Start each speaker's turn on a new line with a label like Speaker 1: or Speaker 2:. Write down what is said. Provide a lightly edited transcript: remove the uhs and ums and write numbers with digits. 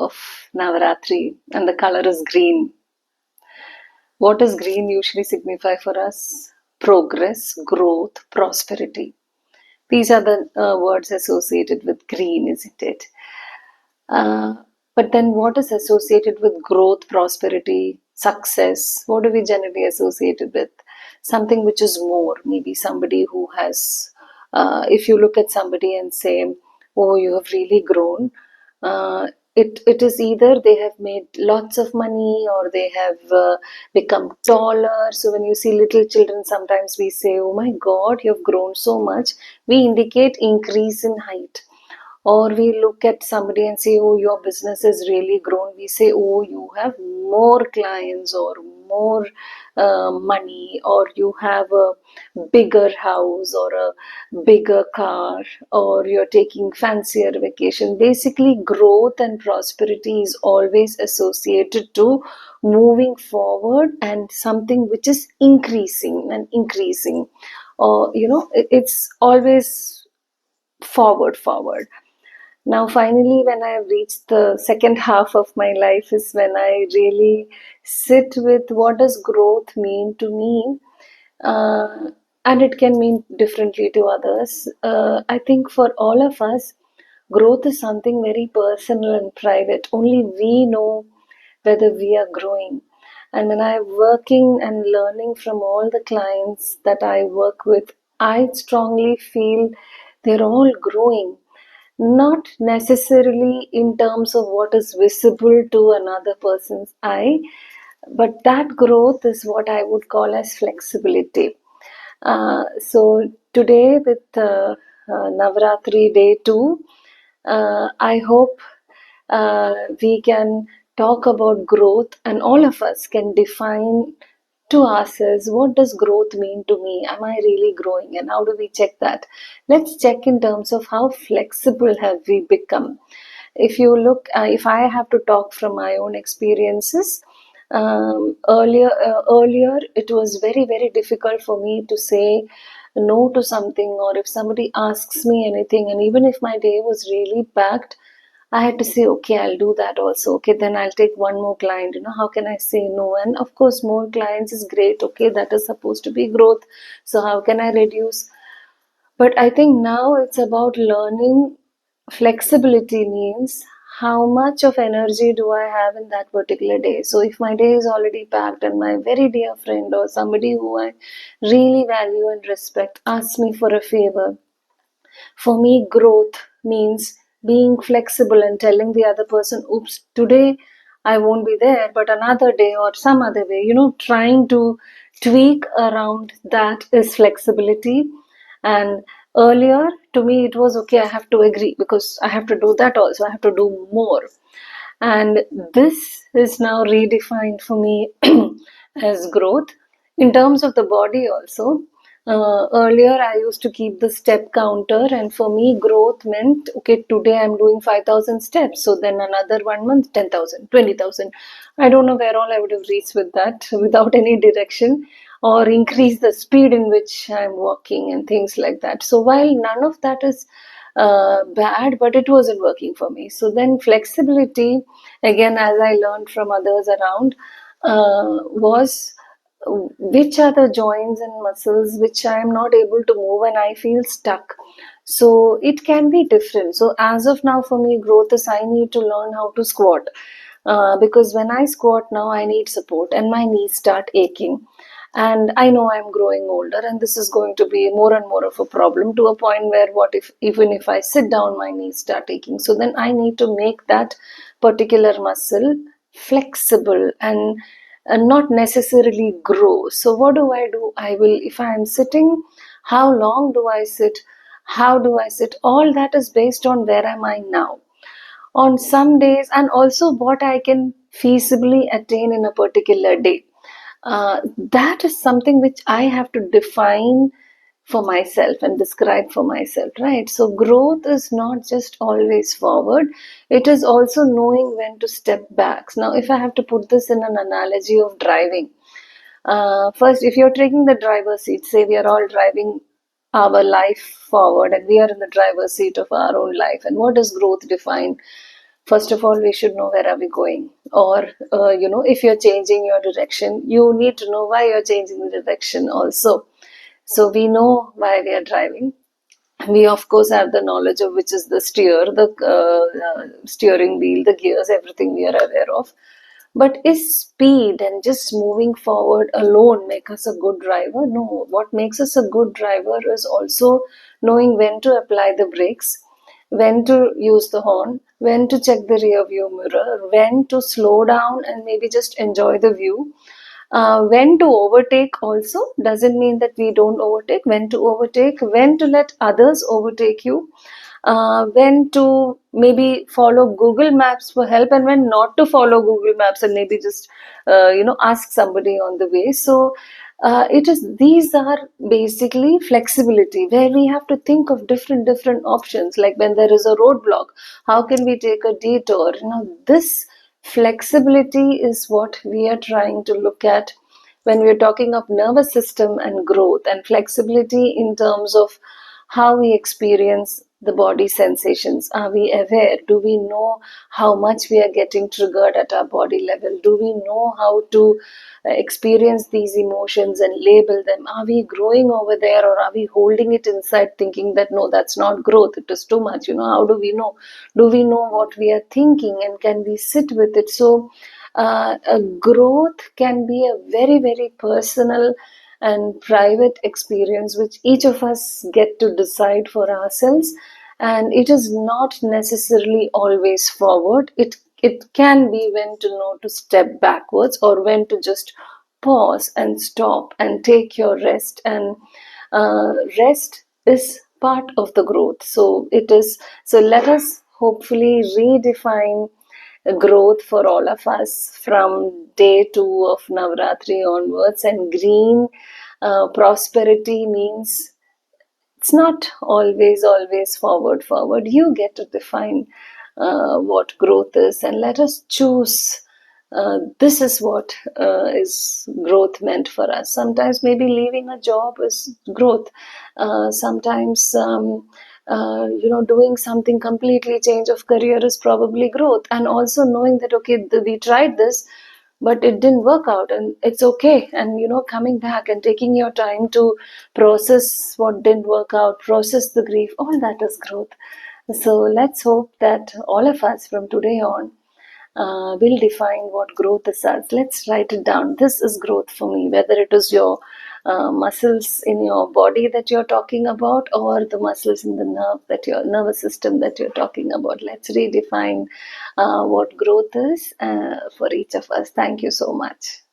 Speaker 1: of Navarathri, and the color is green. What does green usually signify for us? Progress, growth, prosperity. These are the words associated with green, isn't it? Uh, but then what is associated with growth, prosperity, success? What do we generally associate it with? Something which is more, maybe somebody who has, if you look at somebody and say, oh, you have really grown, it is either they have made lots of money or they have become taller. So when you see little children, sometimes we say, oh my God, you have grown so much. We indicate increase in height. Or we look at somebody and say, oh, your business has really grown. We say, oh, you have more clients or more money, or you have a bigger house or a bigger car, or you're taking fancier vacation. Basically, growth and prosperity is always associated to moving forward and something which is increasing and increasing. Or, it's always forward. Now, finally, when I have reached the second half of my life, is when I really sit with what does growth mean to me, and it can mean differently to others. I think for all of us, growth is something very personal and private. Only we know whether we are growing. And when I'm working and learning from all the clients that I work with, I strongly feel they're all growing, not necessarily in terms of what is visible to another person's eye, but that growth is what I would call as flexibility. So today, with Navarathri Day 2, I hope we can talk about growth, and all of us can define to ourselves, what does growth mean to me? Am I really growing? And how do we check that? Let's check in terms of how flexible have we become. If you look, if I have to talk from my own experiences, earlier it was very difficult for me to say no to something, or if somebody asks me anything, and even if my day was really packed, I had to say, okay, I'll do that also. Okay, then I'll take one more client. How can I say no? And of course, more clients is great. Okay, that is supposed to be growth. So how can I reduce? But I think now it's about learning. Flexibility means how much of energy do I have in that particular day. So if my day is already packed and my very dear friend or somebody who I really value and respect asks me for a favor, for me, growth means being flexible and telling the other person, oops, today I won't be there, but another day or some other way, trying to tweak around that is flexibility. And earlier, to me, it was okay, I have to agree because I have to do that also, I have to do more. And this is now redefined for me as growth in terms of the body also. Earlier, I used to keep the step counter, and for me, growth meant okay, today I'm doing 5,000 steps, so then another 1 month, 10,000, 20,000. I don't know where all I would have reached with that without any direction, or increase the speed in which I'm walking and things like that. So, while none of that is bad, but it wasn't working for me. So then flexibility, again, as I learned from others around, was which are the joints and muscles which I am not able to move and I feel stuck. So it can be different. So as of now, for me, growth is I need to learn how to squat. Because when I squat now, I need support and my knees start aching. And I know I'm growing older, and this is going to be more and more of a problem, to a point where what if even if I sit down, my knees start aching. So then I need to make that particular muscle flexible and not necessarily grow. So what do? I will, if I am sitting, how long do I sit? How do I sit? All that is based on where am I now on some days, and also what I can feasibly attain in a particular day. That is something which I have to define for myself and describe for myself, right? So, growth is not just always forward, it is also knowing when to step back. Now, if I have to put this in an analogy of driving, first, if you're taking the driver's seat, say we are all driving our life forward and we are in the driver's seat of our own life, and what does growth define? first of all, we should know where are we going. Or, if you're changing your direction, you need to know why you're changing the direction also. So we know why we are driving. We of course have the knowledge of which is the the steering wheel, the gears, everything we are aware of. But is speed and just moving forward alone make us a good driver? No. What makes us a good driver is also knowing when to apply the brakes, when to use the horn, when to check the rear view mirror, when to slow down and maybe just enjoy the view. When to overtake also doesn't mean that we don't overtake. When to overtake, when to let others overtake you, when to maybe follow Google Maps for help, and when not to follow Google Maps and maybe just ask somebody on the way. So it is these are basically flexibility where we have to think of different options. Like when there is a roadblock, how can we take a detour? This flexibility is what we are trying to look at when we're talking of nervous system and growth, and flexibility in terms of how we experience the body sensations. Are we aware? Do we know how much we are getting triggered at our body level? Do we know how to experience these emotions and label them? Are we growing over there, or are we holding it inside thinking that no, that's not growth, it is too much? How do we know? Do we know what we are thinking, and can we sit with it? So a growth can be a very, very personal and private experience which each of us get to decide for ourselves, and it is not necessarily always forward. It can be when to know to step backwards, or when to just pause and stop and take your rest. And rest is part of the growth. So it is. So let us hopefully redefine growth for all of us from day 2 of Navarathri onwards. And green prosperity means it's not always forward. You get to define what growth is, and let us choose. This is what is growth meant for us. Sometimes maybe leaving a job is growth. Sometimes doing something completely change of career is probably growth. And also knowing that okay, we tried this, but it didn't work out, and it's okay. And coming back and taking your time to process what didn't work out, process the grief, all that is growth. So let's hope that all of us from today on will define what growth is as. Let's write it down. This is growth for me, whether it is your muscles in your body that you're talking about, or the muscles in the nervous system that you're talking about. Let's redefine what growth is for each of us. Thank you so much.